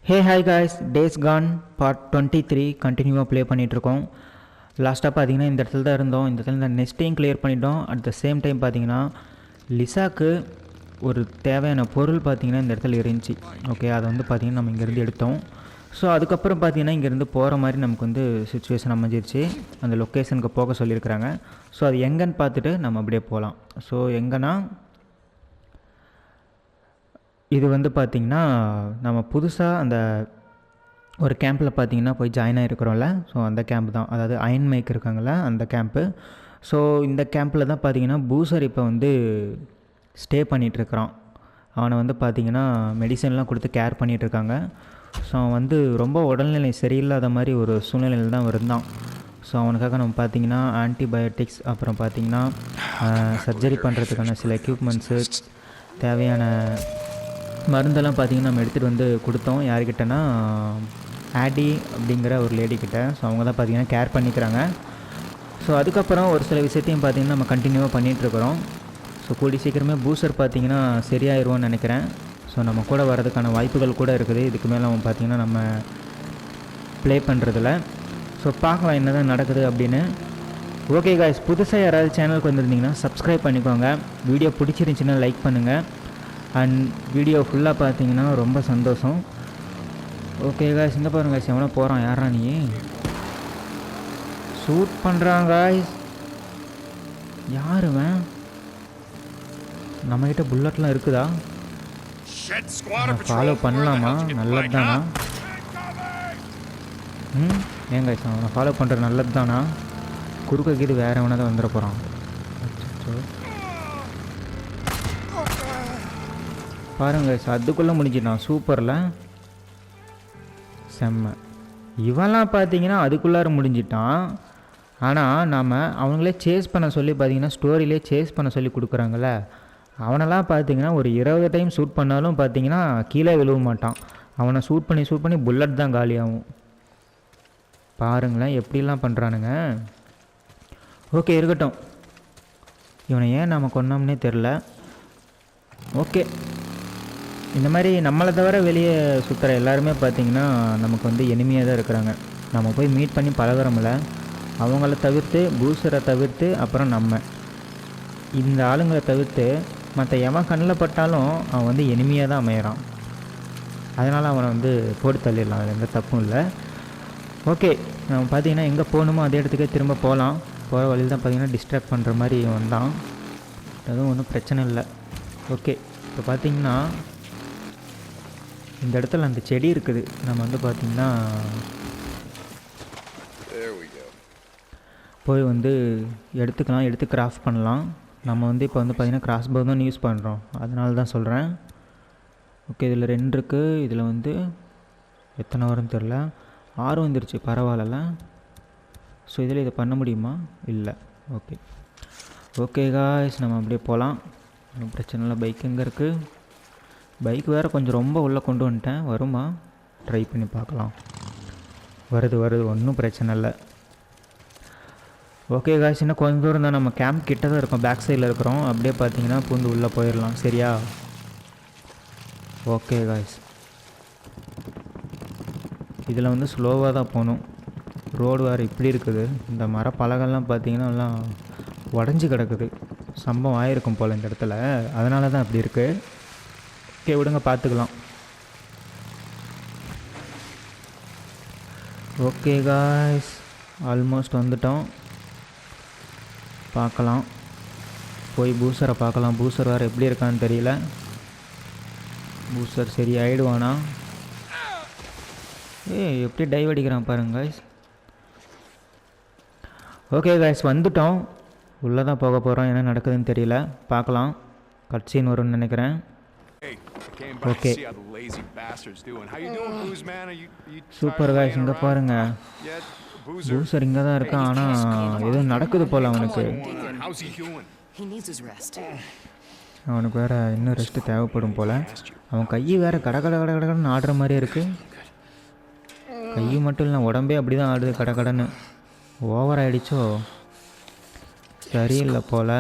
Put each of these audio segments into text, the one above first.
Hey hi guys, days Khan part 23 கண்டினியூவாக play பண்ணிகிட்ருக்கோம். லாஸ்ட்டாக பார்த்தீங்கன்னா இந்த இடத்துல தான் இருந்தோம். இந்த இடத்துல இந்த நெஸ்ட்டையும் கிளியர் பண்ணிட்டோம். அட் த சேம் டைம் பார்த்தீங்கன்னா லிசாக்கு ஒரு தேவையான பொருள் பார்த்திங்கன்னா இந்த இடத்துல இருந்துச்சு. ஓகே, அதை வந்து பார்த்திங்கன்னா நம்ம இங்கேருந்து எடுத்தோம். ஸோ அதுக்கப்புறம் பார்த்திங்கன்னா இங்கேருந்து போகிற மாதிரி நமக்கு வந்து சுச்சுவேஷன் அமைஞ்சிருச்சு. அந்த லொக்கேஷனுக்கு போக சொல்லியிருக்கிறாங்க. ஸோ அது எங்கேன்னு பார்த்துட்டு நம்ம அப்படியே போகலாம். ஸோ எங்கன்னா இது வந்து பார்த்திங்கன்னா நம்ம புதுசாக அந்த ஒரு கேம்பில் பார்த்திங்கன்னா போய் ஜாயின் ஆகிருக்கிறோம்ல. ஸோ அந்த கேம்ப் தான், அதாவது அயன் மேக் இருக்காங்கள அந்த கேம்ப்பு. ஸோ இந்த கேம்பில் தான் பார்த்திங்கன்னா பூசர் இப்போ வந்து ஸ்டே பண்ணிகிட்ருக்கிறான். அவனை வந்து பார்த்திங்கன்னா மெடிசன்லாம் கொடுத்து கேர் பண்ணிகிட்ருக்காங்க. ஸோ அவன் வந்து ரொம்ப உடல்நிலை சரியில்லாத மாதிரி ஒரு சூழ்நிலையில் தான் இருந்தான். ஸோ அவனுக்காக நம்ம பார்த்திங்கன்னா ஆன்டிபயோட்டிக்ஸ், அப்புறம் பார்த்திங்கன்னா சர்ஜரி பண்ணுறதுக்கான சில எக்யூப்மெண்ட்ஸு, தேவையான மருந்தெல்லாம் பார்த்திங்கன்னா நம்ம எடுத்துகிட்டு வந்து கொடுத்தோம். யார்கிட்டனா ஆடி அப்படிங்கிற ஒரு லேடிக்கிட்ட. ஸோ அவங்க தான் பார்த்திங்கன்னா கேர் பண்ணிக்கிறாங்க. ஸோ அதுக்கப்புறம் ஒரு சில விஷயத்தையும் பார்த்திங்கன்னா நம்ம கண்டினியூவாக பண்ணிகிட்ருக்குறோம். ஸோ கூடி சீக்கிரமே பூசர் பார்த்திங்கன்னா சரியாயிருவோன்னு நினைக்கிறேன். ஸோ நம்ம கூட வரதுக்கான வாய்ப்புகள் கூட இருக்குது. இதுக்கு மேலே அவன் பார்த்திங்கன்னா நம்ம ப்ளே பண்ணுறதில்ல. ஸோ பார்க்கலாம் என்ன தான் நடக்குது அப்படின்னு. ஓகே காய்ஸ், புதுசாக யாராவது சேனலுக்கு வந்திருந்தீங்கன்னா சப்ஸ்கிரைப் பண்ணிக்கோங்க. வீடியோ பிடிச்சிருந்துச்சின்னா லைக் பண்ணுங்கள். அண்ட் வீடியோ ஃபுல்லாக பார்த்தீங்கன்னா ரொம்ப சந்தோஷம். ஓகே காய்ஸ், இங்கே பாருங்க காய்ஸ், எவனோ போகிறான். யாரா நீ? ஷூட் பண்ணுறான் காய்ஸ். யாருவன்? நம்மக்கிட்ட புல்லட்லாம் இருக்குதா? ஃபாலோ பண்ணலாமா? நல்லது தானா? ஏன் காய்ஸ், அவனை ஃபாலோ பண்ணுறது நல்லது தானா? குறுக்க கீது வேறு எவனா தான் வந்துட போகிறான். பாருங்க, அதுக்குள்ளே முடிஞ்சிட்டான். சூப்பரில் செம்ம. இவெல்லாம் பார்த்தீங்கன்னா அதுக்குள்ளார முடிஞ்சிட்டான். ஆனால் நாம் அவங்களே சேஸ் பண்ண சொல்லி பார்த்தீங்கன்னா ஸ்டோரியிலே சேஸ் பண்ண சொல்லி கொடுக்குறாங்கள. அவனெல்லாம் பார்த்தீங்கன்னா ஒரு 20 டைம் ஷூட் பண்ணாலும் பார்த்தீங்கன்னா கீழே விழுவ மாட்டான். அவனை ஷூட் பண்ணி புல்லட் தான் காலியாகும். பாருங்களேன் எப்படிலாம் பண்ணுறானுங்க. ஓகே, இருக்கட்டும். இவனை ஏன் நாம் கொன்னோம்னே தெரில. ஓகே, இந்த மாதிரி நம்மளை தவிர வெளியே சுற்றுற எல்லாருமே பார்த்திங்கன்னா நமக்கு வந்து எனிமையாக தான் இருக்கிறாங்க. நம்ம போய் மீட் பண்ணி பழகிறோம்ல, அவங்கள தவிர்த்து, பூசரை தவிர்த்து, அப்புறம் நம்ம இந்த ஆளுங்களை தவிர்த்து மற்ற எவன் கண்ணில் பட்டாலும் அவன் வந்து எனிமையாக தான் அமையிறான். அதனால் அவனை வந்து போட்டு தள்ளிடலாம், அது எந்த தப்பும் இல்லை. ஓகே, நம்ம பார்த்திங்கன்னா எங்கே போகணுமோ அதே இடத்துக்கே திரும்ப போகலாம். போகிற வழியில் தான் பார்த்திங்கன்னா டிஸ்ட்ராக்ட் பண்ணுற மாதிரி வந்தான். அதுவும் ஒன்றும் பிரச்சனை இல்லை. ஓகே, இப்போ பார்த்திங்கன்னா இந்த இடத்துல அந்த செடி இருக்குது. நம்ம வந்து பார்த்திங்கன்னா போய் வந்து எடுத்துக்கலாம், எடுத்து கிராஃப்ட் பண்ணலாம். நம்ம வந்து இப்போ வந்து பார்த்திங்கன்னா கிராஸ் போ தான் யூஸ் பண்ணுறோம், அதனால தான் சொல்கிறேன். ஓகே, இதில் 2 இருக்குது. இதில் வந்து எத்தனை வரும்னு தெரில. 6 வந்துருச்சு, பரவாயில்ல. ஸோ இதில் இதை பண்ண முடியுமா? இல்லை. ஓகே ஓகே காய்ஸ், நம்ம அப்படியே போகலாம், ஒன்றும் பிரச்சனை இல்லை. பைக் எங்கே இருக்குது? பைக் வேறு கொஞ்சம் ரொம்ப உள்ளே கொண்டு வந்துட்டேன். வருமா? ட்ரை பண்ணி பார்க்கலாம். வருது, ஒன்றும் பிரச்சனை இல்லை. ஓகே காய்ஸ், இன்னும் கொஞ்சம் தூரம் தான். நம்ம கேம்ப் கிட்ட தான் இருக்கோம், பேக் சைடில் இருக்கிறோம். அப்படியே பார்த்தீங்கன்னா பூந்து உள்ளே போயிடலாம். சரியா? ஓகே காய்ஸ், இதில் வந்து ஸ்லோவாக தான் போகணும். ரோடு வேறு இப்படி இருக்குது. இந்த மர பலகெல்லாம் பார்த்தீங்கன்னா எல்லாம் உடஞ்சி கிடக்குது. சம்பவம் ஆகிருக்கும் போல் இந்த இடத்துல, அதனால தான் அப்படி இருக்குது. ஓகே, விடுங்க, பார்த்துக்கலாம். ஓகே காய்ஸ், ஆல்மோஸ்ட் வந்துட்டோம். பார்க்கலாம், போய் பூசரை பார்க்கலாம். பூசர் வேறு எப்படி இருக்கான்னு தெரியல. பூசர் சரி ஆகிடுவானா? எப்படி டைவ் அடிக்கிறான் பாருங்க காய்ஸ். ஓகே காய்ஸ், வந்துட்டோம். உள்ளே தான் போக போகிறோம். என்ன நடக்குதுன்னு தெரியல, பார்க்கலாம். கட் சீன் வரும்னு நினைக்கிறேன். Okay, super guys. இங்கே பாருங்கள், பூசர் இங்கே தான் இருக்கான். ஆனால் எதுவும் நடக்குது போல் அவனுக்கு. அவனுக்கு வேறு இன்னும் ரெஸ்ட்டு தேவைப்படும் போல். அவன் கை வேறு கடன்னு ஆடுற மாதிரியே இருக்குது. கை மட்டும் இல்லை, உடம்பே அப்படி தான் ஆடுது, கடன்னு. ஓவர் ஆகிடுச்சோ? சரியில்லை போல்.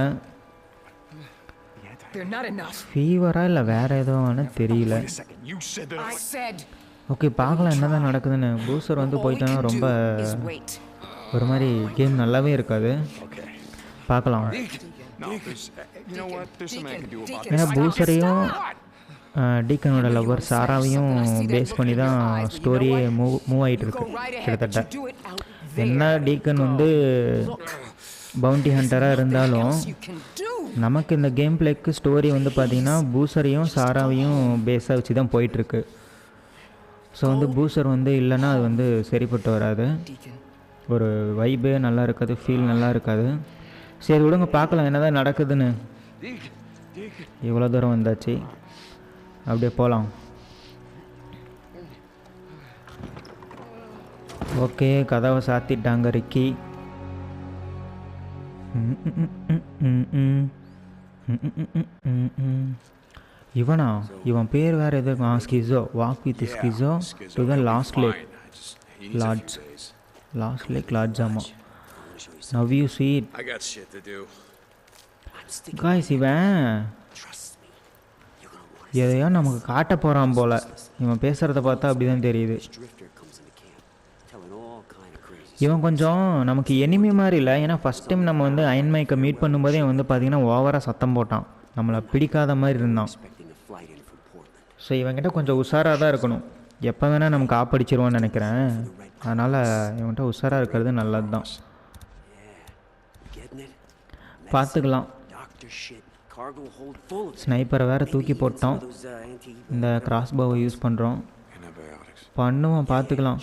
ஃபீவரா இல்லை வேறு எதுவும் தெரியல. ஓகே, பார்க்கலாம் என்ன தான் நடக்குதுன்னு. பூஸ்டர் வந்து போயிட்டோன்னா ரொம்ப ஒரு மாதிரி கேம் நல்லாவே இருக்காது. பார்க்கலாம். ஏன்னா பூஸ்டரையும் டீக்கனோட லவ்வர் சாராவையும் பேஸ் பண்ணி தான் ஸ்டோரியே மூவ் ஆகிட்டு இருக்கு கிட்டத்தட்ட. என்ன டீக்கன் வந்து பவுண்டி ஹண்டராக இருந்தாலும் நமக்கு இந்த கேம் பிளேக்கு ஸ்டோரி வந்து பார்த்திங்கன்னா பூஸ்டரையும் சாராவையும் பேஸாக வச்சு தான் போயிட்டுருக்கு. ஸோ வந்து பூஸ்டர் வந்து இல்லைன்னா அது வந்து சரிப்பட்டு வராது, ஒரு வைபே நல்லா இருக்காது, ஃபீல் நல்லா இருக்காது. சரி விடுங்க, பார்க்கலாம் என்ன தான் நடக்குதுன்னு. இவ்வளோ தூரம் வந்தாச்சு, அப்படியே போகலாம். ஓகே, கதவை சாத்திட்டாங்க ரிக்கி. இவனா? இவன் பேர் வேறு எது? Schizo. Walk with Schizo to the Lost Lake Lodge. ஆமாம், now you see it. Guys, இவன் எதையோ நமக்கு காட்ட போகிறான் போல். இவன் பேசுகிறத பார்த்தா அப்படி தான் தெரியுது. இவன் கொஞ்சம் நமக்கு எனிமி மாதிரி இல்லை. ஏன்னா ஃபஸ்ட் டைம் நம்ம வந்து அயன் மைக்கை மீட் பண்ணும்போதே இவன் வந்து பார்த்திங்கன்னா ஓவராக சத்தம் போட்டான், நம்மளை பிடிக்காத மாதிரி இருந்தான். ஸோ இவன்கிட்ட கொஞ்சம் உஷாராக தான் இருக்கணும். எப்போ வேணால் நமக்கு ஆப்படிச்சிருவான்னு நினைக்கிறேன். அதனால் இவன்கிட்ட உஷாராக இருக்கிறது நல்லது தான். பார்த்துக்கலாம். ஸ்னைப்பரை வேறு தூக்கி போட்டோம். இந்த கிராஸ்போவை யூஸ் பண்ணுறோம். பண்ணுவோம், பார்த்துக்கலாம்.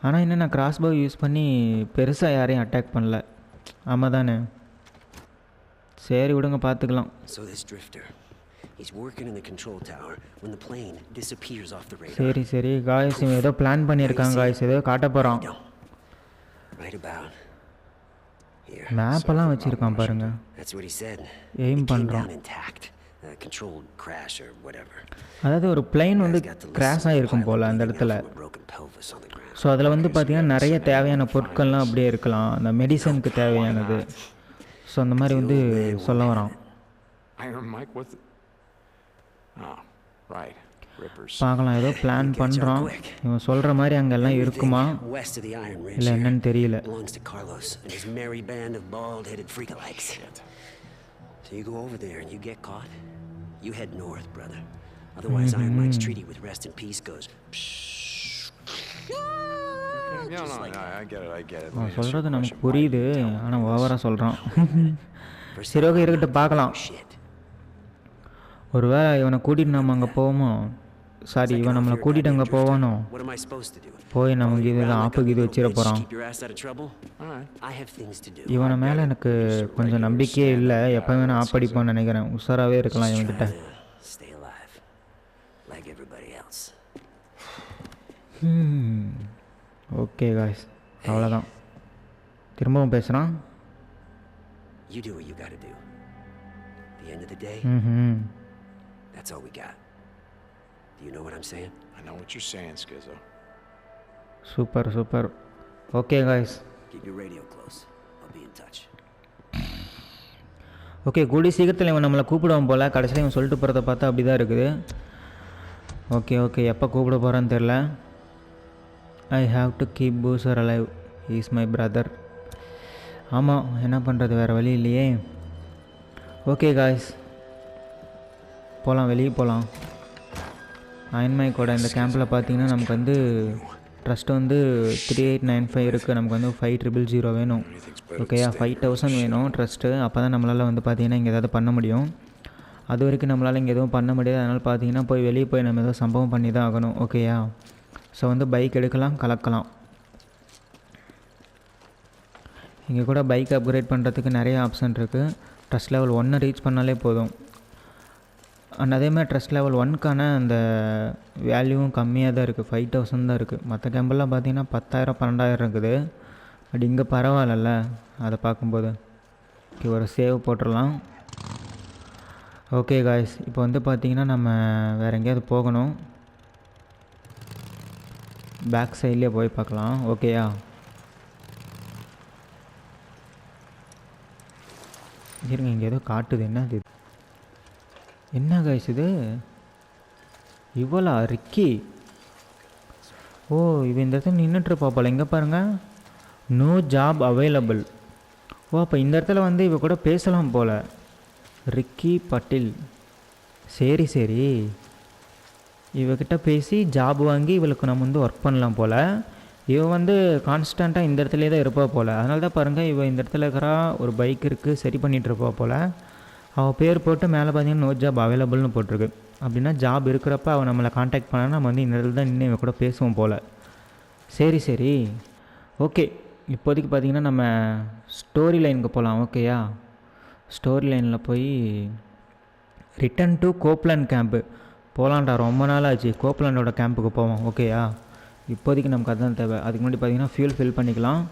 ஆனால் இன்னும் நான் கிராஸ்போ யூஸ் பண்ணி பெருசாக யாரையும் அட்டாக் பண்ணல. ஆமாம் தானே? சரி விடுங்க, பார்த்துக்கலாம். சரி சரி காய்ஸ், இவன் ஏதோ பிளான் பண்ணியிருக்காங்க காய்ஸ், ஏதோ காட்ட போகிறான். மேப்பெல்லாம் வச்சுருக்கான் பாருங்க, எய்ம் பண்ணுறான். அதாவது ஒரு பிளேன் வந்து கிராஷ் ஆகிருக்கும் போல் அந்த இடத்துல. ஸோ அதில் வந்து பார்த்திங்கன்னா நிறைய தேவையான பொருட்கள்லாம் அப்படியே இருக்கலாம், அந்த மெடிசனுக்கு தேவையானது. ஸோ அந்த மாதிரி வந்து சொல்ல வரான். பார்க்கலாம், ஏதோ பிளான் பண்ணுறான். இவன் சொல்கிற மாதிரி அங்கெல்லாம் இருக்குமா இல்லை என்னன்னு தெரியல. அவன் சொல்கிறது நமக்கு புரியுது, ஆனால் ஓவராக சொல்கிறான். சரி ஓகே, இருக்கட்டும், பார்க்கலாம். ஒரு வேளை இவனை கூட்டிகிட்டு நம்ம அங்கே போவோமோ? சாரி, இவன் நம்மளை கூட்டிகிட்டு அங்கே போவானோ? போய் நமக்கு இதெல்லாம் ஆப்புக்கு இது வச்சிட போகிறான். இவனை மேலே எனக்கு கொஞ்சம் நம்பிக்கையே இல்லை. எப்போ வேணால் ஆப்படிப்பான்னு நினைக்கிறேன். உஷாராகவே இருக்கலாம் இவன்கிட்ட. ஓகே காய்ஸ், அவ்வளோதான். திரும்பவும் பேசுகிறான். That's all we got. Do you know what I'm saying? I know what you're saying, Schizo. Super, super. Okay, guys. Keep your radio close. I'll be in touch. Okay, கூடி சீக்கிரத்தில் இவன் நம்மளை கூப்பிடுவான் போல். கடைசியில் இவன் சொல்லிட்டு போகிறத பார்த்தா அப்படி தான் இருக்குது. ஓகே ஓகே, எப்போ கூப்பிட போகிறான்னு தெரில. I have to keep booster alive, he is my brother. ஆமாம், என்ன பண்ணுறது, வேறு வழி இல்லையே. ஓகே காய்ஸ், போகலாம், வெளியே போகலாம். அயன் மைக்கோட இந்த கேம்பில் பார்த்தீங்கன்னா நமக்கு வந்து ட்ரஸ்ட்டு வந்து 3895 இருக்குது. நமக்கு வந்து 5000 வேணும். ஓகேயா, 5000 வேணும் ட்ரஸ்ட்டு. அப்போ தான் நம்மளால் வந்து பார்த்திங்கன்னா இங்கே ஏதாவது பண்ண முடியும். அது வரைக்கும் நம்மளால் இங்கே எதுவும் பண்ண முடியாது. அதனால் பார்த்தீங்கன்னா போய் வெளியே போய் நம்ம ஏதோ சம்பவம் பண்ணி தான் ஆகணும். ஓகேயா, ஸோ வந்து பைக் எடுக்கலாம், கலக்கலாம். இங்கே கூட பைக் அப்கிரேட் பண்ணுறதுக்கு நிறைய ஆப்ஷன் இருக்குது. ட்ரஸ்ட் லெவல் 1 ரீச் பண்ணாலே போதும். அண்ட் அதேமாதிரி ட்ரஸ்ட் லெவல் 1க்கான அந்த வேல்யூவும் கம்மியாக தான் இருக்குது, 5000 தான் இருக்குது. மற்ற கேம்பெல்லாம் பார்த்தீங்கன்னா 10,000 12,000 இருக்குது. பட் இங்கே பரவாயில்லல்ல அதை பார்க்கும்போது. ஓகே, ஒரு சேவ் போட்டுடலாம். ஓகே காய்ஸ், இப்போ வந்து பார்த்திங்கன்னா நம்ம வேறு எங்கேயாவது போகணும். பேக் சைட்லேயே போய் பார்க்கலாம். ஓகேயா, இருங்க, இங்கே ஏதோ காட்டுது, என்னது? என்ன கைஸ் இது? இவளா ரிக்கி? ஓ, இவன் இந்த இடத்துல நின்றுட்டுருப்பா போல. எங்கே பாருங்கள், நோ ஜாப் அவைலபிள். ஓ, அப்போ இந்த இடத்துல வந்து இவ கூட பேசலாம் போல். ரிக்கி பட்டில். சரி சரி, இவகிட்ட பேசி ஜாப் வாங்கி இவளுக்கு நம்ம வந்து ஒர்க் பண்ணலாம் போல். இவ வந்து கான்ஸ்டண்ட்டாக இந்த இடத்துலே தான் இருப்பா போல். அதனால தான் பாருங்கள், இவள் இந்த இடத்துல இருக்கிறா. ஒரு பைக் இருக்குது, சரி பண்ணிகிட்ருப்பா போல். அவள் பேர் போட்டு மேலே பார்த்தீங்கன்னா நோ ஜாப் அவைலபிள்னு போட்டிருக்கு. அப்படின்னா ஜாப் இருக்கிறப்ப அவள் நம்மளை காண்டாக்ட் பண்ணால் நம்ம வந்து இந்த இடத்துல தான் நின்று இவ கூட பேசுவோம் போல். சரி சரி, ஓகே. இப்போதைக்கு பார்த்திங்கன்னா நம்ம ஸ்டோரி லைனுக்கு போகலாம். ஓகேயா? ஸ்டோரி லைனில் போய் ரிட்டன் டு கோப்லாண்ட் கேம்ப்பு போகலான்டா. ரொம்ப நாள் ஆச்சு. கோப்லாண்டோட கேம்புக்கு போவோம். ஓகேயா? இப்போதைக்கு நமக்கு அதுதான் தேவை. அதுக்கு முன்னாடி பார்த்திங்கன்னா ஃபியூல் ஃபில் பண்ணிக்கலாம்.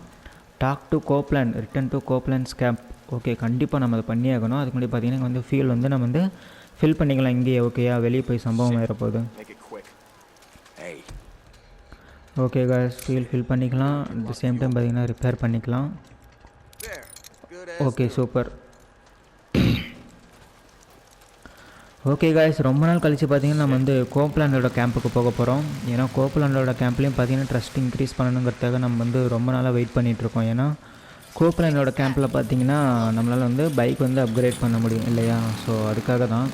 Talk to Copeland, return to Copeland's camp. Okay, கண்டிப்பாக நம்ம அதை பண்ணியே ஆகணும். அதுக்கு முன்னாடி பார்த்திங்கன்னா வந்து ஃபியூல் வந்து நம்ம வந்து ஃபில் பண்ணிக்கலாம் இங்கேயே. ஓகேயா? வெளியே போய் சம்பவம் ஆகிடப்போகுது. ஓகே காய்ஸ், ஃபியூல் ஃபில் பண்ணிக்கலாம். அட் த சேம் டைம் பார்த்திங்கன்னா ரிப்பேர் பண்ணிக்கலாம். Okay, super. ஓகே காய்ஸ், ரொம்ப நாள் கழித்து பார்த்திங்கன்னா நம்ம வந்து கோப்லாண்டோட கேம்புக்கு போக போகிறோம். ஏன்னா கோப்லாண்டோட கேம்ப்லேயும் பார்த்திங்கன்னா ட்ரஸ்ட் இன்க்ரீஸ் பண்ணணுங்கிறதுக்காக நம்ம வந்து ரொம்ப நாளாக வெயிட் பண்ணிகிட்ருக்கோம். ஏன்னா கோப்லாண்டோட கேம்பில் பார்த்திங்கன்னா நம்மளால் வந்து பைக் வந்து அப்கிரேட் பண்ண முடியும் இல்லையா? ஸோ அதுக்காக தான்.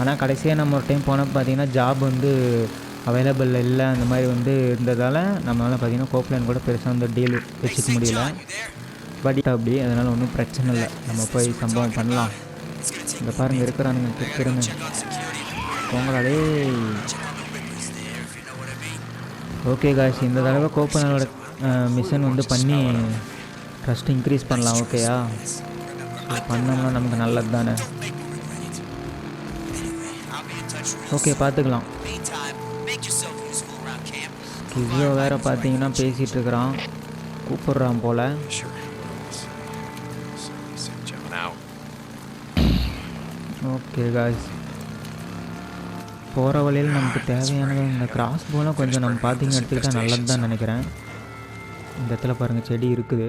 ஆனால் கடைசியாக நம்ம ஒரு டைம் போனப்போ பார்த்திங்கன்னா ஜாப் வந்து அவைலபிள் இல்லை, அந்த மாதிரி வந்து இருந்ததால் நம்மளால் பார்த்திங்கன்னா கோப்லாண்ட் கூட பெருசாக வந்து டீல் வச்சுக்க முடியல. பட் அப்படி, அதனால் ஒன்றும் பிரச்சனை இல்லை. நம்ம போய் சம்பவம் பண்ணலாம். இங்கே பாருங்கள், இருக்கிறானுங்க, திருங்க போங்களாலே. ஓகே காய்ஸ், இந்த தடவை கோப்லாண்டோட மிஷன் வந்து பண்ணி ட்ரஸ்ட் இன்க்ரீஸ் பண்ணலாம். ஓகேயா? பண்ணோம்னா நமக்கு நல்லது தானே. ஓகே, பார்த்துக்கலாம். கிவ்யோ வேறு பார்த்தீங்கன்னா பேசிகிட்டு இருக்கிறான், கூப்பிட்றான் போல். ஓகே காய்ஸ், போகிற வழியில் நமக்கு தேவையானது இந்த கிராஸ் போலாம் கொஞ்சம் நம்ம பார்த்திங்க எடுத்துக்கிட்டால் நல்லது தான் நினைக்கிறேன். இந்த இடத்துல பாருங்கள் செடி இருக்குது.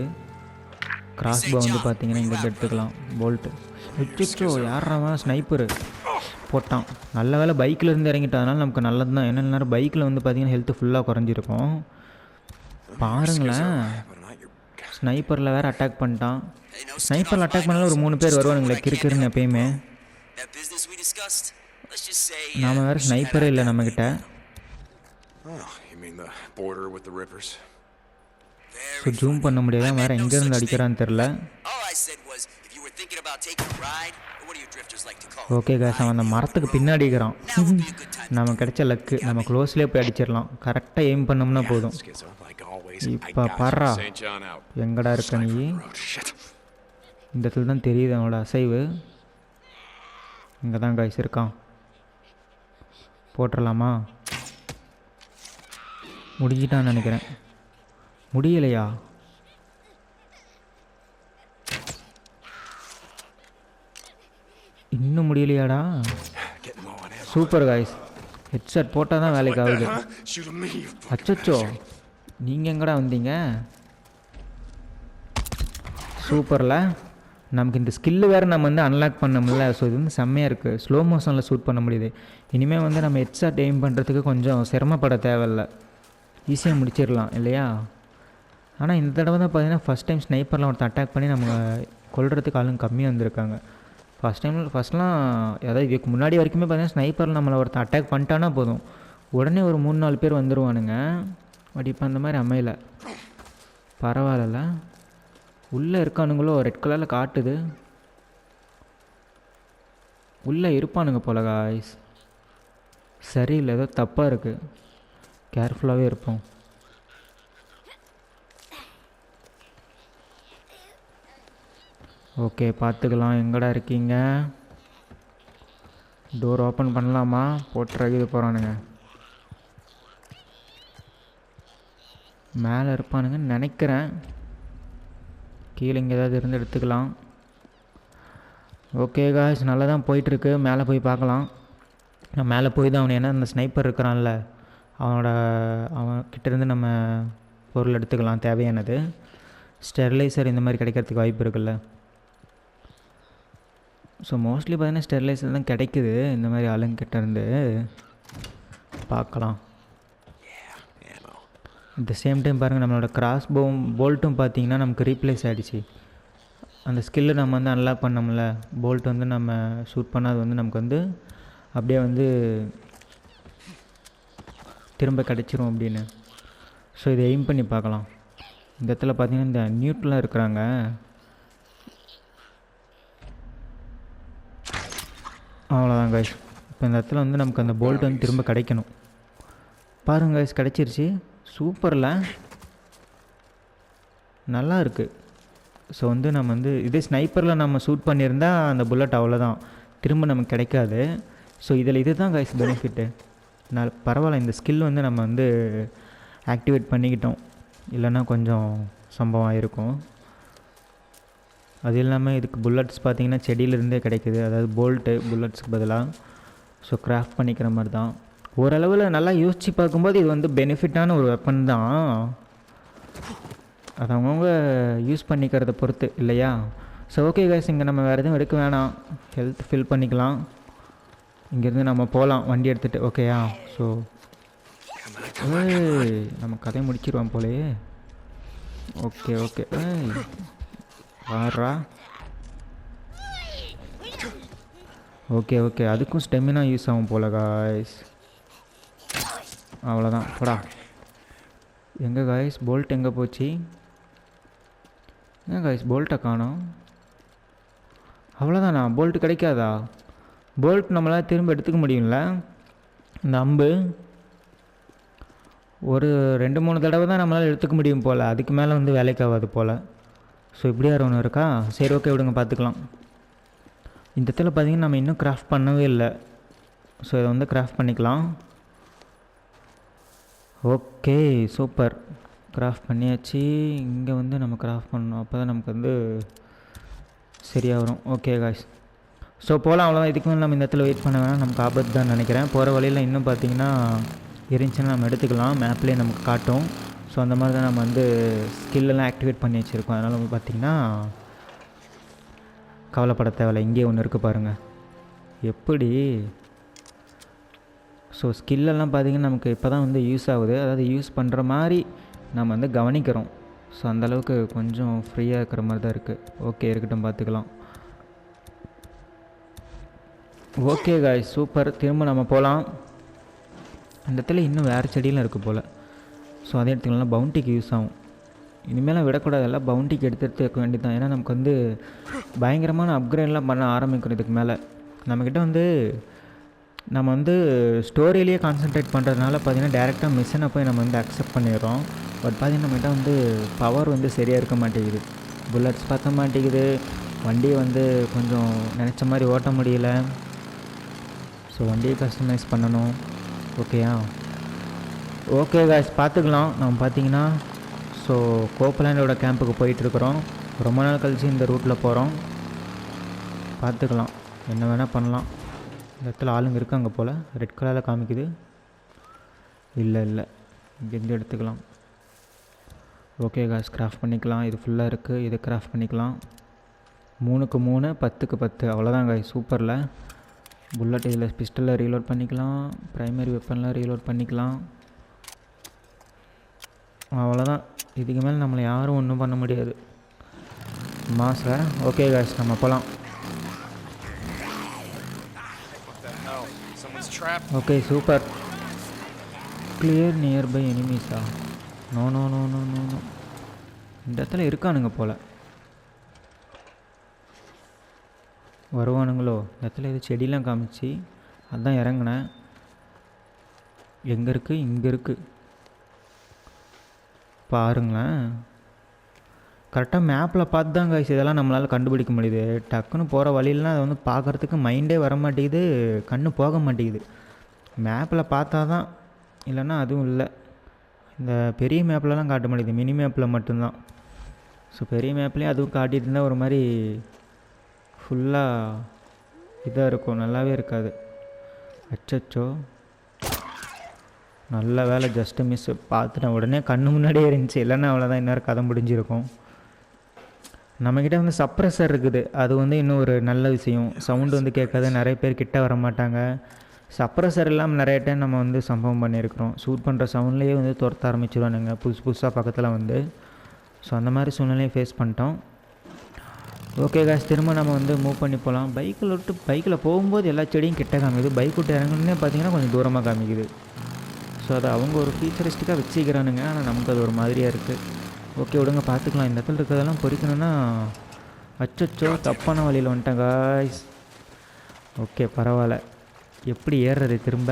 கிராஸ் போ வந்து பார்த்திங்கன்னா இங்கே எடுத்துக்கலாம். போல்ட்டு வச்சுச்சோ, யாராவா ஸ்னைப்பரு போட்டான். நல்ல வேலை பைக்கில் இருந்து இறங்கிட்டதுனால நமக்கு நல்லது தான். என்ன நேரம் பைக்கில் வந்து பார்த்திங்கன்னா ஹெல்த்து ஃபுல்லாக குறைஞ்சிருக்கும். பாருங்களேன், ஸ்னைப்பரில் வேறு அட்டாக் பண்ணிட்டான். ஸ்னைப்பரில் அட்டாக் பண்ணாலும் ஒரு 3 பேர் வருவானுங்களே கிறுக்கிறுன்னு எப்பயுமே. நாம வேறு ஸ்னைப்பரே இல்லை நம்மக்கிட்ட. ஸோ ஜூம் பண்ண முடியாது, வேறு எங்கேருந்து அடிக்கிறான்னு தெரில. ஓகே காய்ஸ், அவன் அந்த மரத்துக்கு பின்னாடி இருக்கிறான். நம்ம கிடைச்ச லக்கு, நம்ம க்ளோஸ்லேயே போய் அடிச்சிடலாம். கரெக்டாக எய்ம் பண்ணோம்னா போதும். இப்போ பாரா, எங்கடா இருக்க நீ? இந்த இடத்துல தான் தெரியுது அவனோட அசைவு. இங்கே தான் காய்ஸ் இருக்கான். போட்டுடலாமா? முடிஞ்சிட்டான்னு நினைக்கிறேன். முடியலையா? இன்னும் முடியலையாடா? சூப்பர் காய்ஸ், ஹெட்செட் போட்டால் தான் வேலைக்கு ஆகுது. அச்சோ, நீங்கள் எங்கடா வந்தீங்க? சூப்பரில். நமக்கு இந்த ஸ்கில்லு வேறு நம்ம வந்து அன்லாக் பண்ண முடியல. ஸோ இது வந்து செம்மையாக இருக்குது. ஸ்லோ மோஷனில் ஷூட் பண்ண முடியுது. இனிமேல் வந்து நம்ம ஹெட்ஷாட் எய்ம் பண்ணுறதுக்கு கொஞ்சம் சிரமப்பட தேவையில்லை, ஈஸியாக முடிச்சிடலாம் இல்லையா? ஆனால் இந்த தடவை தான் பார்த்தீங்கன்னா ஃபஸ்ட் டைம் ஸ்னைப்பரில் ஒருத்தர் அட்டாக் பண்ணி நம்ம கொல்றதுக்கு ஆளுங்க கம்மியாக வந்திருக்காங்க. ஃபஸ்ட்லாம் அதாவது இதுக்கு முன்னாடி வரைக்குமே பார்த்தீங்கன்னா ஸ்னைப்பரில் நம்மளை ஒருத்தர் அட்டாக் பண்ணிட்டானா போதும், உடனே ஒரு 3-4 பேர் வந்துடுவானுங்க. பட் இப்போ அந்த மாதிரி அமையலை. பரவாயில்ல. உள்ளே இருக்கானுங்களோ, ரெட் கலரில் காட்டுது. உள்ளே இருப்பானுங்க போல காய்ஸ். சரியில்லை, ஏதோ தப்பாக இருக்குது. கேர்ஃபுல்லாகவே இருப்போம். ஓகே, பார்த்துக்கலாம். எங்கடா இருக்கீங்க? டோர் ஓப்பன் பண்ணலாமா? போட்டுறது போகிறானுங்க. மேலே இருப்பானுங்கன்னு நினைக்கிறேன். கீழே இங்கே ஏதாவது இருந்து எடுத்துக்கலாம். ஓகே காய்ஸ், நல்லா தான் போயிட்டுருக்கு. மேலே போய் பார்க்கலாம். நான் மேலே போய் தான் அவன், ஏன்னா அந்த ஸ்னைப்பர் இருக்கிறான்ல, அவன் கிட்டேருந்து நம்ம பொருள் எடுத்துக்கலாம் தேவையானது. ஸ்டெர்லைசர் இந்த மாதிரி கிடைக்கிறதுக்கு வாய்ப்பு இருக்குல்ல. ஸோ மோஸ்ட்லி பார்த்தீங்கன்னா ஸ்டெர்லைசர் தான் கிடைக்குது இந்த மாதிரி ஆளுங்கிட்ட இருந்து. பார்க்கலாம். அட் த சேம் டைம் பாருங்கள், நம்மளோட கிராஸ் போல்ட்டும் பார்த்தீங்கன்னா நமக்கு ரீப்ளேஸ் ஆகிடுச்சு. அந்த ஸ்கில்லு நம்ம வந்து அன்லாக் பண்ணோம்ல, போல்ட் வந்து நம்ம ஷூட் பண்ணால் அது வந்து நமக்கு வந்து அப்படியே வந்து திரும்ப கிடச்சிரும் அப்படின்னு. ஸோ இதை எய்ம் பண்ணி பார்க்கலாம். இந்த இடத்துல பார்த்தீங்கன்னா இந்த நியூட்லாம் இருக்கிறாங்க. அவ்வளோதான் கைஸ். இப்போ இந்த இடத்துல வந்து நமக்கு அந்த போல்ட் வந்து திரும்ப கிடைக்கணும். பாருங்க கைஸ், கிடச்சிருச்சு. சூப்பரில் நல்லா இருக்குது. ஸோ வந்து நம்ம வந்து இதே ஸ்னைப்பரில் நம்ம ஷூட் பண்ணியிருந்தால் அந்த புல்லட் அவ்வளோதான், திரும்ப நமக்கு கிடைக்காது. ஸோ இதில் இது தான் கைஸ் பெனிஃபிட்டு. பரவாயில்ல, இந்த ஸ்கில் வந்து நம்ம வந்து ஆக்டிவேட் பண்ணிக்கிட்டோம், இல்லைன்னா கொஞ்சம் சம்பவம் ஆகிருக்கும். அது இல்லாமல் இதுக்கு புல்லட்ஸ் பார்த்திங்கன்னா செடியிலேருந்தே கிடைக்குது, அதாவது போல்ட்டு புல்லட்ஸுக்கு பதிலாக. ஸோ கிராஃப்ட் பண்ணிக்கிற மாதிரி தான். ஓரளவில் நல்லா யோசித்து பார்க்கும்போது இது வந்து பெனிஃபிட்டான ஒரு வெப்பன் தான். அது அவங்கவுங்க யூஸ் பண்ணிக்கிறத பொறுத்து இல்லையா. ஸோ ஓகே கைஸ், இங்கே நம்ம வேறு எதுவும் எடுக்க வேணாம், ஹெல்த் ஃபில் பண்ணிக்கலாம். இங்கேருந்து நம்ம போகலாம் வண்டி எடுத்துகிட்டு. ஓகேயா. ஸோ நம்ம கதையை முடிச்சிடுவோம் போலே. Okay okay. வாரா. ஓகே ஓகே, அதுக்கும் ஸ்டெமினா யூஸ் ஆகும் போல காய்ஸ். அவ்வளோதான் போடா. எங்கே காய்ஸ் போல்ட் எங்கே போச்சு? ஏன் காய்ஸ் போல்ட்டை காணோம்? அவ்வளோதானா? போல்ட் கிடைக்காதா? போல்ட் நம்மளால் திரும்ப எடுத்துக்க முடியும்ல? இந்த அம்பு ஒரு 2-3 தடவை தான் நம்மளால் எடுத்துக்க முடியும் போல், அதுக்கு மேலே வந்து வேலைக்கு ஆகாது போல். ஸோ இப்படி யார் ஒன்று இருக்கா? சரி ஓகே விடுங்க, பார்த்துக்கலாம். இந்த இடத்துல பார்த்திங்கன்னா நம்ம இன்னும் கிராஃப்ட் பண்ணவே இல்லை. ஸோ இதை வந்து கிராஃப்ட் பண்ணிக்கலாம். ஓகே சூப்பர், கிராஃப்ட் பண்ணியாச்சு. இங்கே வந்து நம்ம கிராஃப்ட் பண்ணணும், அப்போ தான் நமக்கு வந்து சரியாக வரும். ஓகே காய்ஸ், ஸோ போகலாம். அவ்வளோதான், இதுக்கு மேலே நம்ம இந்த இடத்துல வெயிட் பண்ண வேணாம், நமக்கு ஆபத்து தான் நினைக்கிறேன். போகிற வழியில் இன்னும் பார்த்திங்கன்னா இருந்துச்சுன்னா நம்ம எடுத்துக்கலாம், மேப்லேயே நமக்கு காட்டும். ஸோ அந்த மாதிரி தான் நம்ம வந்து ஸ்கில்லெல்லாம் ஆக்டிவேட் பண்ணி வச்சுருக்கோம். அதனால் வந்து பார்த்திங்கன்னா கவலைப்பட தேவையில்லை. இங்கே ஒன்று இருக்குது பாருங்கள் எப்படி. ஸோ ஸ்கில்லெல்லாம் பார்த்திங்கன்னா நமக்கு இப்போ தான் வந்து யூஸ் ஆகுது, அதாவது யூஸ் பண்ணுற மாதிரி நம்ம வந்து கவனிக்கிறோம். ஸோ அந்தளவுக்கு கொஞ்சம் ஃப்ரீயாக இருக்கிற மாதிரி தான் இருக்குது. ஓகே இருக்கட்டும், பார்த்துக்கலாம். ஓகே காய்ஸ் சூப்பர், திரும்ப நம்ம போகலாம். அந்த இடத்துல இன்னும் வேறு செடியெலாம் இருக்குது போல். ஸோ அதே இடத்துலலாம் பவுண்டிக்கு யூஸ் ஆகும். இனிமேலாம் விடக்கூடாது, எல்லாம் பவுண்டிக்கு எடுத்து வைக்க வேண்டியது தான். ஏன்னா நமக்கு வந்து பயங்கரமான அப்கிரேட்லாம் பண்ண ஆரம்பிக்கணும் இதுக்கு மேலே. நம்மக்கிட்ட வந்து நம்ம வந்து ஸ்டோரியிலேயே கான்சென்ட்ரேட் பண்ணுறதுனால பார்த்திங்கன்னா டேரெக்டாக மிஷனை போய் நம்ம வந்து அக்செப்ட் பண்ணிடுறோம். பட் பார்த்திங்கன்னா நம்மகிட்ட வந்து பவர் வந்து சரியாக இருக்க மாட்டேங்குது, புல்லட்ஸ் பற்ற மாட்டேங்குது, வண்டியை வந்து கொஞ்சம் நினச்ச மாதிரி ஓட்ட முடியல. ஸோ வண்டியை கஸ்டமைஸ் பண்ணணும். ஓகேயா. ஓகே காய்ஸ், பார்த்துக்கலாம். நம்ம பார்த்திங்கன்னா ஸோ கோப்பலாண்டோட கேம்புக்கு போயிட்டுருக்குறோம். ரொம்ப நாள் கழிச்சு இந்த ரூட்டில் போகிறோம். பார்த்துக்கலாம், என்ன வேணால் பண்ணலாம். இந்த இடத்துல ஆளுங்க இருக்காங்க போல், ரெட் கலரில் காமிக்குது. இல்லை இல்லை, இங்கேருந்து எடுத்துக்கலாம். ஓகே காய்ஸ், கிராஃப்ட் பண்ணிக்கலாம். இது ஃபுல்லாக இருக்குது, இதை கிராஃப்ட் பண்ணிக்கலாம். 3க்கு 3 10க்கு 10. அவ்வளோதான் காய்ஸ், சூப்பரில். புல்லட் இதில் பிஸ்டலில் ரீலோட் பண்ணிக்கலாம், ப்ரைமரி வெப்பனில் ரீலோட் பண்ணிக்கலாம். அவ்வளோதான், இதுக்கு மேலே நம்மளை யாரும் ஒன்றும் பண்ண முடியாது. மாசா. ஓகே காய்ஸ், நம்ம போகலாம். Okay super. கிளியர் நியர்பை எனிமீஸா? No no no no no no, இந்த இடத்துல இருக்கானுங்க போல், வருவானுங்களோ. இந்த இடத்துல இது செடியெலாம் காமிச்சு அதுதான் இறங்கினேன். எங்கே இருக்குது? இங்கே இருக்குது பாருங்களேன். கரெக்டாக மேப்பில் பார்த்து தான் காய்ஸ் இதெல்லாம் நம்மளால் கண்டுபிடிக்க முடியுது. டக்குன்னு போகிற வழியிலாம் அதை வந்து பார்க்குறதுக்கு மைண்டே வர மாட்டேங்குது, கண்ணு போக மாட்டேங்குது. மேப்பில் பார்த்தா தான், இல்லைன்னா அதுவும் இல்லை. இந்த பெரிய மேப்லலாம் காட்ட முடியுது, மினி மேப்பில் மட்டும்தான். ஸோ பெரிய மேப்லேயும் அதுவும் காட்டிகிட்டு இருந்தால் ஒரு மாதிரி ஃபுல்லாக இதாக இருக்கும், நல்லாவே இருக்காது. அச்சச்சோ, நல்ல வேலை, ஜஸ்ட்டு மிஸ்ஸு. பார்த்துட்டேன், உடனே கண்ணு முன்னாடியே இருந்துச்சு, இல்லைன்னா அவ்வளோதான், இன்னொரு கதை முடிஞ்சிருக்கும். நம்மக்கிட்ட வந்து சப்ரஸர் இருக்குது, அது வந்து இன்னும் ஒரு நல்ல விஷயம். சவுண்டு வந்து கேட்காது, நிறைய பேர் கிட்ட வர மாட்டாங்க. சப்ரஸர் இல்லாமல் நிறைய டைம் நம்ம வந்து சம்பவம் பண்ணியிருக்கிறோம். ஷூட் பண்ணுற சவுண்ட்லேயே வந்து துரத்த ஆரம்பிச்சிடுவானுங்க புதுசாக பக்கத்தில் வந்து. ஸோ அந்த மாதிரி சூழ்நிலையை ஃபேஸ் பண்ணிட்டோம். ஓகே காய்ஸ், திரும்ப நம்ம வந்து மூவ் பண்ணி போகலாம். பைக்கில் போகும்போது எல்லா செடியும் கிட்ட காமிக்குது, பைக் விட்டு இறங்கணுன்னே பார்த்தீங்கன்னா கொஞ்சம் தூரமாக காமிக்குது. ஸோ அதை அவங்க ஒரு ஃபியூச்சரிஸ்டிக்காக வச்சுக்கிறானுங்க, ஆனால் நமக்கு அது ஒரு மாதிரியாக இருக்குது. ஓகே விடுங்க, பார்த்துக்கலாம். இந்த இடத்துல இருக்கிறதெல்லாம் பொறிக்கணும்னா அச்சோ தப்பான வழியில் வந்துட்டேன் காய்ஸ். ஓகே பரவாயில்ல. எப்படி ஏறுறது திரும்ப?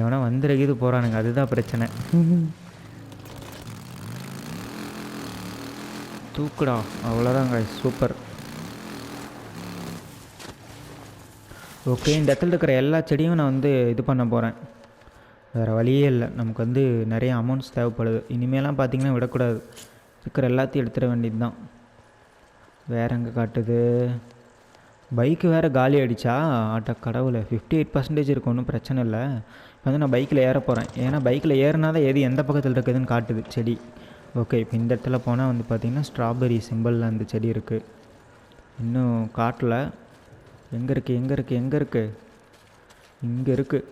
எவனா வந்துருக்குது போகிறானுங்க, அதுதான் பிரச்சனை. தூக்குடா, அவ்வளோதான் காய்ஸ், சூப்பர். ஓகே, இந்த இடத்துல இருக்கிற எல்லா செடியும் நான் வந்து இது பண்ண போகிறேன். வேறு வழியே இல்லை, நமக்கு வந்து நிறைய அமௌண்ட்ஸ் தேவைப்படுது. இனிமேலாம் பார்த்திங்கன்னா விடக்கூடாது, இருக்கிற எல்லாத்தையும் எடுத்துட வேண்டியது தான். வேறு எங்கே காட்டுது? பைக்கு வேறு காலி ஆகிடுச்சா? ஆட்ட கடவுளை, 58% இருக்குது, ஒன்றும் பிரச்சனை இல்லை. இப்போ வந்து நான் பைக்கில் ஏற போகிறேன், ஏன்னா பைக்கில் ஏறினா தான் எது எந்த பக்கத்தில் இருக்குதுன்னு காட்டுது செடி. ஓகே, இப்போ இந்த இடத்துல போனால் வந்து பார்த்திங்கன்னா ஸ்ட்ராபெரி சிம்பிளில் அந்த செடி இருக்குது. இன்னும் காட்டில் எங்கே இருக்குது? இங்கே இருக்குது.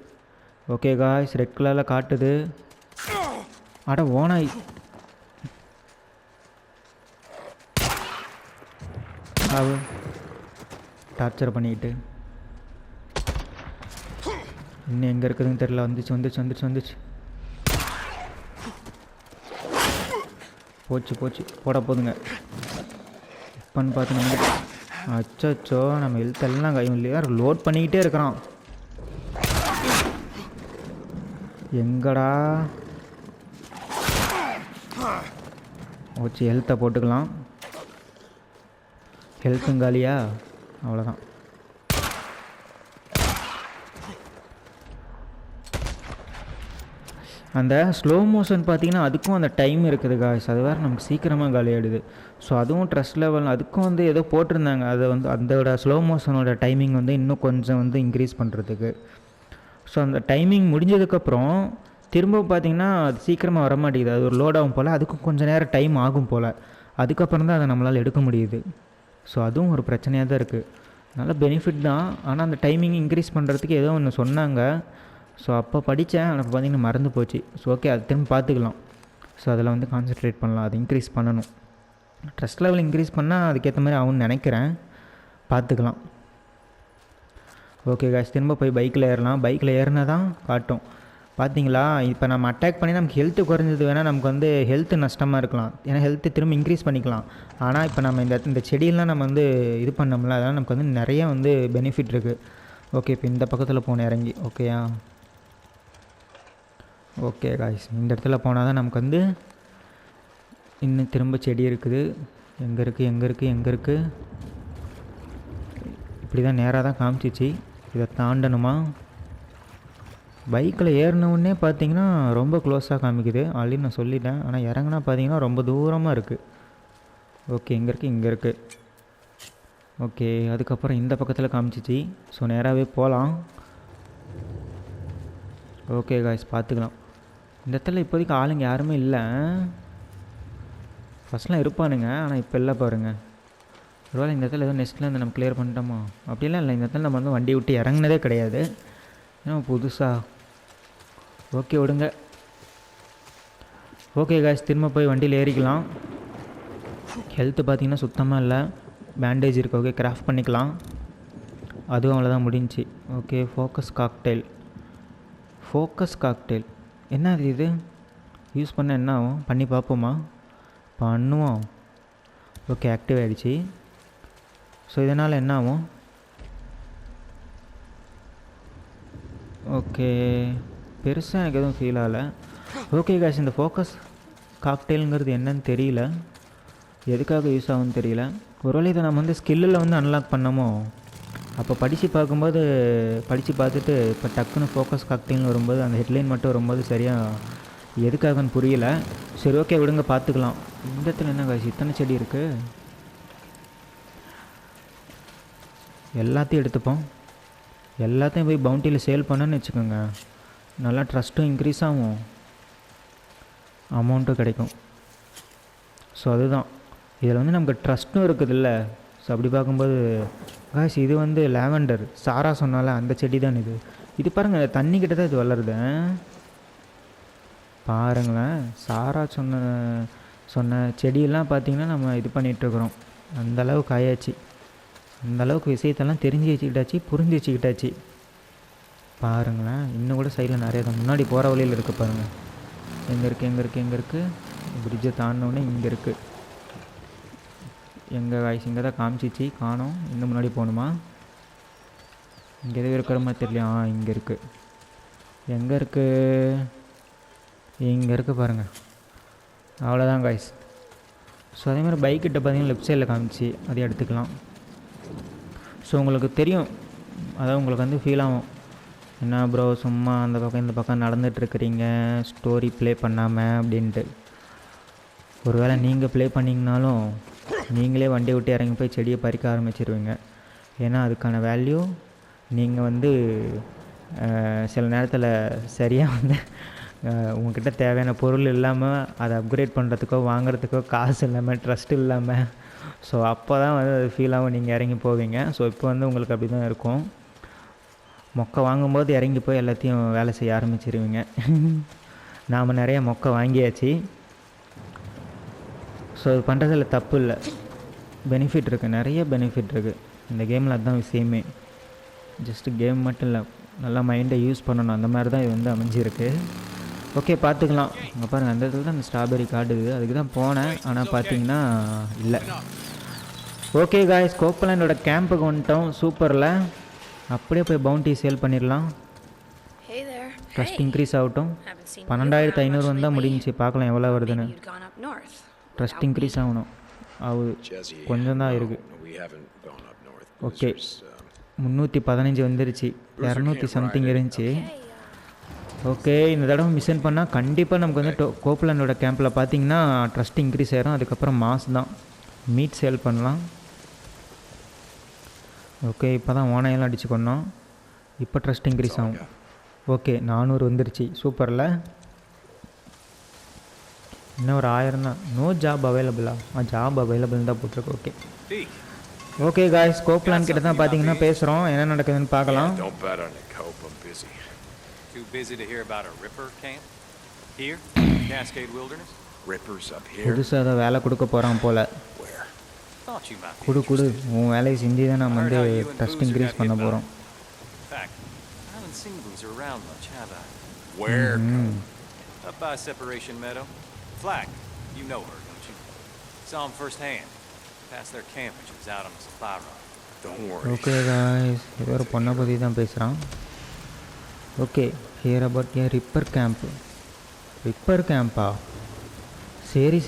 ஓகே காய்ஸ், ரெட் கலரில் காட்டுது. அட ஓனாய், டார்ச்சர் பண்ணிக்கிட்டு. இன்னும் எங்கே இருக்குதுன்னு தெரியல. வந்துச்சு. போச்சு போட போதுங்க. இப்போன்னு பார்த்து நம்ம அச்சோ நம்ம ஹெல்த்தெல்லாம் கையும் இல்லையா, லோட் பண்ணிக்கிட்டே இருக்கிறான். எங்கடா வச்சு ஹெல்த்தை போட்டுக்கலாம். ஹெல்த்தும் காலியா, அவ்வளோதான். அந்த ஸ்லோ மோஷன் பார்த்திங்கன்னா அதுக்கும் அந்த டைம் இருக்குது காய்ஸ், அது வேறு நமக்கு சீக்கிரமாக காலியாகிடுது. ஸோ அதுவும் ட்ரெஸ் லெவல் அதுக்கும் வந்து ஏதோ போட்டிருந்தாங்க, அதை வந்து அதோட ஸ்லோ மோஷனோட டைமிங் வந்து இன்னும் கொஞ்சம் வந்து இன்க்ரீஸ் பண்ணுறதுக்கு. ஸோ அந்த டைமிங் முடிஞ்சதுக்கப்புறம் திரும்ப பார்த்திங்கன்னா அது சீக்கிரமாக வர மாட்டேங்குது, அது ஒரு லோட் ஆகும் போல், அதுக்கும் கொஞ்சம் நேரம் டைம் ஆகும் போல், அதுக்கப்புறம் தான் அதை நம்மளால் எடுக்க முடியுது. ஸோ அதுவும் ஒரு பிரச்சனையாக தான் இருக்குது. நல்ல பெனிஃபிட் தான், ஆனால் அந்த டைமிங் இன்க்ரீஸ் பண்ணுறதுக்கு ஏதோ ஒன்று சொன்னாங்க. ஸோ அப்போ படித்தேன், ஆனால் பார்த்திங்கன்னா மறந்து போச்சு. ஸோ ஓகே, அது திரும்ப பார்த்துக்கலாம். ஸோ அதில் வந்து கான்சன்ட்ரேட் பண்ணலாம், அது இன்க்ரீஸ் பண்ணணும். ட்ரெஸ் லெவல் இன்க்ரீஸ் பண்ணால் அதுக்கேற்ற மாதிரி ஆகும்னு நினைக்கிறேன், பார்த்துக்கலாம். ஓகே காய்ஸ், திரும்ப போய் பைக்கில் ஏறலாம். பைக்கில் ஏறினா தான் காட்டும். பார்த்தீங்களா, இப்போ நம்ம அட்டாக் பண்ணி நமக்கு ஹெல்த்து குறைஞ்சது வேணால் நமக்கு வந்து ஹெல்த்து நஷ்டமாக இருக்கலாம், ஏன்னா ஹெல்த்து திரும்ப இன்க்ரீஸ் பண்ணிக்கலாம். ஆனால் இப்போ நம்ம இந்த செடியெல்லாம் நம்ம வந்து இது பண்ணோம்ல, அதனால் நமக்கு வந்து நிறைய வந்து பெனிஃபிட் இருக்குது. ஓகே, இப்போ இந்த பக்கத்தில் போகணும் இறங்கி. ஓகேயா? ஓகே காய்ஸ், இந்த இடத்துல போனால் தான் நமக்கு வந்து இன்னும் திரும்ப செடி இருக்குது. எங்கே இருக்குது? இப்படி தான் நேராக தான் காமிச்சிச்சு, இதை தாண்டணுமா? பைக்கில் ஏறினவுடனே பார்த்தீங்கன்னா ரொம்ப க்ளோஸாக காமிக்குது, ஆல்ரெடி நான் சொல்லிட்டேன். ஆனால் இறங்கினா பார்த்தீங்கன்னா ரொம்ப தூரமாக இருக்குது. ஓகே, இங்கே இருக்குது. ஓகே, அதுக்கப்புறம் இந்த பக்கத்தில் காமிச்சிச்சு. ஸோ நேராகவே போகலாம். ஓகே காய்ஸ், பார்த்துக்கலாம். இந்த இடத்துல இப்போதைக்கு ஆளுங்க யாருமே இல்லை. ஃபஸ்ட்லாம் இருப்பானுங்க, ஆனால் இப்போ இல்லை பாருங்கள். ஒருவேளை இந்த இடத்துல ஏதோ நெக்ஸ்ட்டில் வந்து நம்ம கிளியர் பண்ணிட்டோமா? அப்படிலாம் இல்லை, இந்த இடத்துல நம்ம வந்து வண்டி விட்டு இறங்கினதே கிடையாது, ஏன்னா புதுசாக. ஓகே விடுங்க. ஓகே காய்ஸ், திரும்ப போய் வண்டியில் ஏறிக்கலாம். ஹெல்த்து பார்த்திங்கன்னா சுத்தமாக இல்லை, பேண்டேஜ் இருக்குது. ஓகே, கிராஃப்ட் பண்ணிக்கலாம். அதுவும் அவ்வளோதான், முடிஞ்சிச்சு. ஓகே, ஃபோக்கஸ் காக்டெயில் என்ன இது? யூஸ் பண்ண என்ன ஆகும்? பண்ணி பார்ப்போமா? பண்ணுவோம். ஓகே, ஆக்டிவ் ஆகிடுச்சு. ஸோ இதனால் என்ன ஆகும்? ஓகே, பெருசாக எனக்கு எதுவும் ஃபீல் ஆகலை. ஓகே காய்ஸ், இந்த ஃபோக்கஸ் காக்டெயிலுங்கிறது என்னன்னு தெரியல, எதுக்காக யூஸ் ஆகும்னு தெரியல. ஒருவேளை இதை நம்ம வந்து ஸ்கில்லில் வந்து அன்லாக் பண்ணமோ? அப்போ படித்து பார்த்துட்டு இப்போ டக்குன்னு ஃபோக்கஸ் காக்டெயில்னு வரும்போது அந்த ஹெட்லைன் மட்டும் வரும்போது சரியாக எதுக்காகன்னு புரியல. சரி ஓகே விடுங்க, பார்த்துக்கலாம். இந்த இடத்துல என்ன காய்ஸ் இத்தனை செடி இருக்குது? எல்லாத்தையும் எடுத்துப்போம். எல்லாத்தையும் போய் பவுண்டியில் சேல் பண்ணன்னு வச்சுக்கோங்க, நல்லா ட்ரஸ்ட்டும் இன்க்ரீஸ் ஆகும், அமௌண்ட்டும் கிடைக்கும். ஸோ அதுதான் இதில் வந்து நமக்கு ட்ரஸ்ட்டும் இருக்குதுல்ல. ஸோ அப்படி பார்க்கும்போது காய்ஸ் இது வந்து லாவெண்டர் சாரா சொன்னால அந்த செடி தான் இது. இது பாருங்கள் தண்ணி கிட்ட தான் இது வளருது. பாருங்களேன் சாரா சொன்ன செடியெல்லாம் பார்த்திங்கன்னா நம்ம இது பண்ணிகிட்ருக்குறோம். அந்தளவுக்கு ஆயாச்சு, அந்தளவுக்கு விஷயத்தெல்லாம் தெரிஞ்சு வச்சுக்கிட்டாச்சு, புரிஞ்சு வச்சுக்கிட்டாச்சு. பாருங்களேன் இன்னும் கூட சைடில் நிறைய தான் முன்னாடி போகிற வழியில் இருக்குது பாருங்கள். எங்கே இருக்குது பிரிட்ஜை தாண்டினோடனே இங்கே இருக்குது. எங்கே காய்ஸ் இங்கே தான் காமிச்சிச்சு, காணோம். இன்னும் முன்னாடி போகணுமா? இங்கே எதுவும் இருக்கிற மாதிரி தெரியலையா? இங்கே இருக்குது. எங்கே இருக்குது? இங்கே இருக்குது பாருங்கள். அவ்வளோதான் காய்ஸ். ஸோ அதேமாதிரி பைக்கிட்ட பார்த்தீங்கன்னா லெஃப்ட் சைடில் காமிச்சு அதை எடுத்துக்கலாம். ஸோ உங்களுக்கு தெரியும், அதாவது உங்களுக்கு வந்து ஃபீல் ஆகும், என்ன ப்ரோ சும்மா அந்த பக்கம் இந்த பக்கம் நடந்துகிட்ருக்குறீங்க ஸ்டோரி ப்ளே பண்ணாமல் அப்படின்ட்டு. ஒருவேளை நீங்கள் ப்ளே பண்ணிங்கனாலும் நீங்களே வண்டியை விட்டு இறங்கி போய் செடியை பறிக்க ஆரம்பிச்சிருவீங்க. ஏன்னா அதுக்கான வேல்யூ நீங்கள் வந்து சில நேரத்தில் சரியாக வந்து உங்கள்கிட்ட தேவையான பொருள் இல்லாமல் அதை அப்கிரேட் பண்ணுறதுக்கோ வாங்குறதுக்கோ காசு இல்லாமல் ட்ரஸ்ட் இல்லாமல், ஸோ அப்போ தான் வந்து அது ஃபீல் ஆகும், நீங்கள் இறங்கி போவீங்க. ஸோ இப்போ வந்து உங்களுக்கு அப்படி தான் இருக்கும். மொக்கை வாங்கும்போது இறங்கி போய் எல்லாத்தையும் வேலை செய்ய ஆரம்பிச்சிருவீங்க. நாம் நிறைய மொக்கை வாங்கியாச்சு. ஸோ அது பண்ணுறதில் தப்பு இல்லை, பெனிஃபிட் இருக்குது, நிறைய பெனிஃபிட் இருக்குது இந்த கேமில். அதுதான் விஷயமே. ஜஸ்ட்டு கேம் மட்டும் இல்லை, நல்லா மைண்டை யூஸ் பண்ணணும், அந்த மாதிரி தான் இது வந்து அமைஞ்சிருக்கு. ஓகே பார்த்துக்கலாம். அங்கே பாருங்கள் அந்த இடத்துல தான் அந்த ஸ்ட்ராபெரி காடுது, அதுக்கு தான் போனேன். ஆனால் பார்த்தீங்கன்னா இல்லை. ஓகே காய்ஸ் கோப்பலாண்டோட கேம்புக்கு வந்துட்டோம். சூப்பரில் அப்படியே போய் பவுண்டி சேல் பண்ணிடலாம். ட்ரஸ்ட் இன்க்ரீஸ் ஆகட்டும். 12,500 வந்தால் முடிஞ்சிச்சு. பார்க்கலாம் எவ்வளோ வருதுன்னு. ட்ரஸ்ட் இன்க்ரீஸ் ஆகணும், அது கொஞ்சம் தான் இருக்குது. ஓகே 315 வந்துருச்சு, 200 சம்திங் இருந்துச்சு. ஓகே இந்த தடவை மிஷன் பண்ணால் கண்டிப்பாக நமக்கு வந்து கோப்பலாண்டோட கேம்பில் பார்த்தீங்கன்னா ட்ரஸ்ட் இன்க்ரீஸ் ஆகிரும். அதுக்கப்புறம் மாஸ் தான் மீட் சேல் பண்ணலாம். ஓகே இப்போ தான் ஓனையெல்லாம் அடித்து கொண்டோம், இப்போ ட்ரஸ்ட் இன்க்ரீஸ் ஆகும். ஓகே 400 வந்துருச்சு. சூப்பரில் இன்னும் ஒரு 1000 தான். நோ ஜாப் அவைலபிளா? ஜாப் அவைலபிள் தான் போட்டிருக்கு. ஓகே ஓகே காய்ஸ் கோப்லாண்ட் கிட்ட தான் பார்த்தீங்கன்னா பேசுகிறோம், என்ன நடக்குதுன்னு பார்க்கலாம். Too busy to hear about a Ripper camp here, Cascade Wilderness. Rippers up here. புதுசாக அதை வேலை கொடுக்க போகிறான் போல். Thought you might be கொடு interested. உன் வேலையை செஞ்சு தான் நம்ம வந்து Heard how you and trust Boozer increase got பண்ண hit போகிறோம். In fact, I haven't seen Boozer around much, have I? Where? Up by Separation Meadow. Flack, you know her, don't you? Saw him firsthand. Past their camp when she was out on a supply run. Don't worry. Okay guys இது ஒரு பொண்ணை பற்றி தான் பேசுகிறான். Okay here about A repair camp. Repair CAMPA? சரி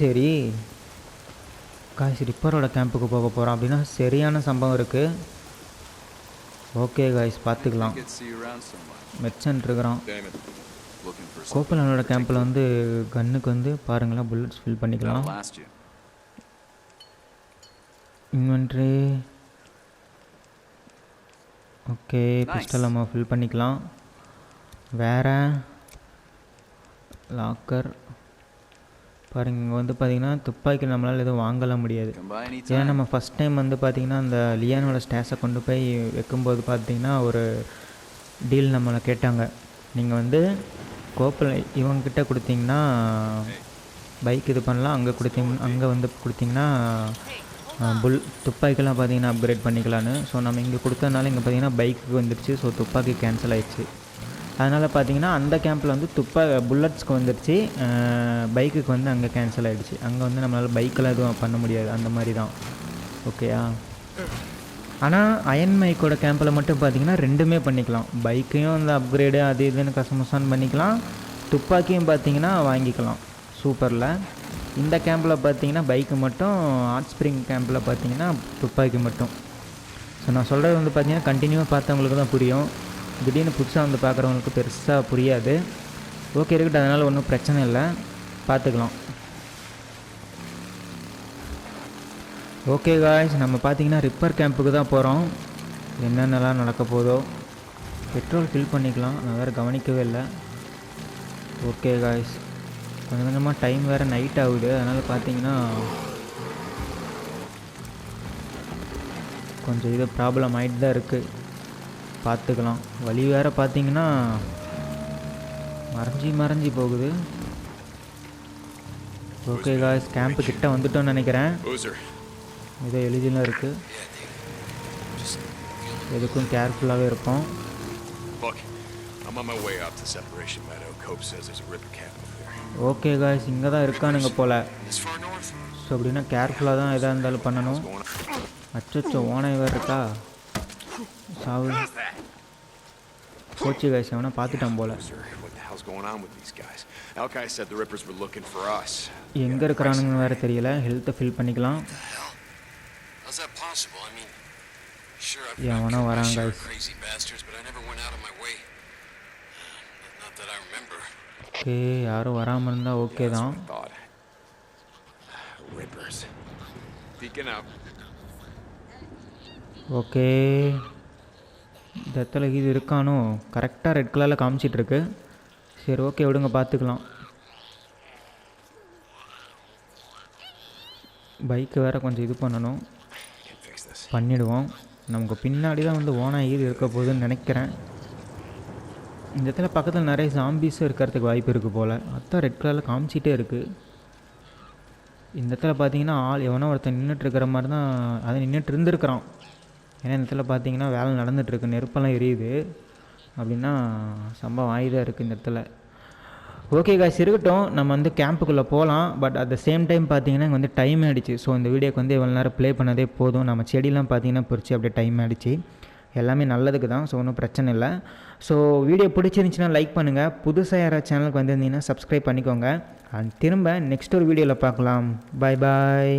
guys ரிப்பரோட கேம்புக்கு போக போகிறோம் அப்படின்னா சரியான சம்பவம் இருக்குது. ஓகே காய்ஸ் பார்த்துக்கலாம். மெர்ச்சன்ட் இருக்கிறான். கோப்பலானோட கேம்பில் வந்து கன்னுக்கு வந்து பாருங்களேன் புல்லட்ஸ் ஃபில் பண்ணிக்கலாம். இன்வென்ட்ரி ஓகே பிஸ்டல் நம்ம ஃபில் பண்ணிக்கலாம். வேறு லாக்கர் பாருங்க. இங்கே வந்து பார்த்திங்கன்னா துப்பாக்கி நம்மளால் எதுவும் வாங்கலாம் முடியாது. ஏன்னா நம்ம ஃபஸ்ட் டைம் வந்து பார்த்திங்கன்னா அந்த லியானோட ஸ்டேஸை கொண்டு போய் வைக்கும்போது பார்த்திங்கன்னா ஒரு டீல் நம்மளை கேட்டாங்க. நீங்கள் வந்து கோப்பில் இவங்கக்கிட்ட கொடுத்தீங்கன்னா பைக் இது பண்ணலாம், அங்கே வந்து கொடுத்தீங்கன்னா துப்பாக்கிலாம் பார்த்திங்கன்னா அப்கிரேட் பண்ணிக்கலான்னு. ஸோ நம்ம இங்கே கொடுத்ததுனால இங்கே பார்த்திங்கன்னா பைக்கு வந்துடுச்சு. ஸோ துப்பாக்கி கேன்சல் ஆகிடுச்சு. அதனால் பார்த்திங்கன்னா அந்த கேம்பில் வந்து புல்லட்ஸ்க்கு வந்துடுச்சு, பைக்குக்கு வந்து அங்கே கேன்சல் ஆகிடுச்சு. அங்கே வந்து நம்மளால் பைக்கெல்லாம் எதுவும் பண்ண முடியாது, அந்த மாதிரி தான். ஓகேயா? ஆனால் அயன் மைக்கோட கேம்பில் மட்டும் பார்த்திங்கன்னா ரெண்டுமே பண்ணிக்கலாம். பைக்கையும் அந்த அப்கிரேடு அது இதுன்னு கசமசான் பண்ணிக்கலாம், துப்பாக்கியும் பார்த்திங்கன்னா வாங்கிக்கலாம். சூப்பரில் இந்த கேம்பில் பார்த்திங்கன்னா பைக்கு மட்டும், ஹாட் ஸ்ப்ரிங் கேம்பில் பார்த்திங்கன்னா துப்பாக்கி மட்டும். ஸோ நான் சொல்கிறது வந்து பார்த்திங்கன்னா கண்டினியூவாக பார்த்தவங்களுக்கு தான் புரியும், திடீர்னு புதுசாக வந்து பார்க்குறவங்களுக்கு பெருசாக புரியாது. ஓகே இருக்கட்டும், அதனால் ஒன்றும் பிரச்சனை இல்லை, பார்த்துக்கலாம். ஓகே காய்ஸ் நம்ம பார்த்திங்கன்னா ரிப்பர் கேம்புக்கு தான் போகிறோம். என்னென்னலாம் நடக்க போதோ. பெட்ரோல் ஃபில் பண்ணிக்கலாம், நான் வேறு கவனிக்கவே இல்லை. ஓகே காய்ஸ் கொஞ்சம் கொஞ்சமாக டைம் வேறு நைட் ஆகுது, அதனால் பார்த்திங்கன்னா கொஞ்சம் இது ப்ராப்ளம் ஆகிட்டு தான் இருக்குது, பார்த்துக்கலாம். வழி வேறு பார்த்தீங்கன்னா மறைஞ்சி போகுது. ஓகே காய்ஸ், கேம்ப்பு கிட்ட வந்துட்டோன்னு நினைக்கிறேன். ஏதோ எழுதிலாம் இருக்குது, எதுக்கும் கேர்ஃபுல்லாகவே இருப்போம். ஓகே காய்ஸ், இங்கே தான் இருக்கானுங்க போல். ஸோ அப்படின்னா கேர்ஃபுல்லாக தான் எதாக இருந்தாலும் பண்ணணும். அச்சோ, ஓனை வேறு இருக்கா, சாவு போச்சு காய்ஸ், அவனை பார்த்துட்டான் போல். எங்கே இருக்கிறானுங்கன்னு வேறு தெரியல. ஹெல்த்தை ஃபில் பண்ணிக்கலாம். எவனோ வரான் காய்ஸ். ஓகே, யாரும் வராமல் இருந்தால் ஓகே தான். ஓகே, இந்த இடத்துல இது இருக்கானோ, கரெக்டாக ரெட் கலரில் காமிச்சிட்ருக்கு. சரி ஓகே விடுங்க, பார்த்துக்கலாம். பைக்கு வேறு கொஞ்சம் இது பண்ணணும், பண்ணிவிடுவோம். நமக்கு பின்னாடி தான் வந்து ஓனாக இது இருக்க போகுதுன்னு நினைக்கிறேன். இந்த இடத்துல பக்கத்தில் நிறைய ஜாம்பிஸும் இருக்கிறதுக்கு வாய்ப்பு இருக்குது போல். அதான் ரெட் கலரில் காமிச்சிட்டே இருக்குது. இந்த இடத்துல பார்த்தீங்கன்னா ஆள் எவனோ ஒருத்தன் நின்றுட்டுருக்கிற மாதிரி தான், அதை நின்றுட்டு இருந்துருக்குறான். ஏன்னா இந்த இடத்துல பார்த்தீங்கன்னா வேலை நடந்துகிட்ருக்கு, நெருப்பெல்லாம் எரியுது. அப்படின்னா சம்பவம் ஆகிதான் இருக்குது இந்த இடத்துல. ஓகே காய்ஸ், இருக்கட்டும், நம்ம வந்து கேம்புக்குள்ளே போகலாம். But at the same time பார்த்தீங்கன்னா இங்கே வந்து டைம் ஆகிடுச்சு. ஸோ இந்த வீடியோக்கு வந்து இவ்வளோ நேரம் ப்ளே பண்ணதே போதும். நம்ம செடியெலாம் பார்த்தீங்கன்னா பொறிச்சு அப்படியே டைம் ஆகிடுச்சு. எல்லாமே நல்லதுக்கு தான், ஸோ ஒன்றும் பிரச்சனை இல்லை. ஸோ வீடியோ பிடிச்சிருந்துச்சின்னா லைக் பண்ணுங்கள். புதுசாக யாராவது சேனலுக்கு வந்திருந்தீங்கன்னா சப்ஸ்கிரைப் பண்ணிக்கோங்க. அண்ட் திரும்ப நெக்ஸ்ட் ஒரு வீடியோவில் பார்க்கலாம். பாய் பாய்.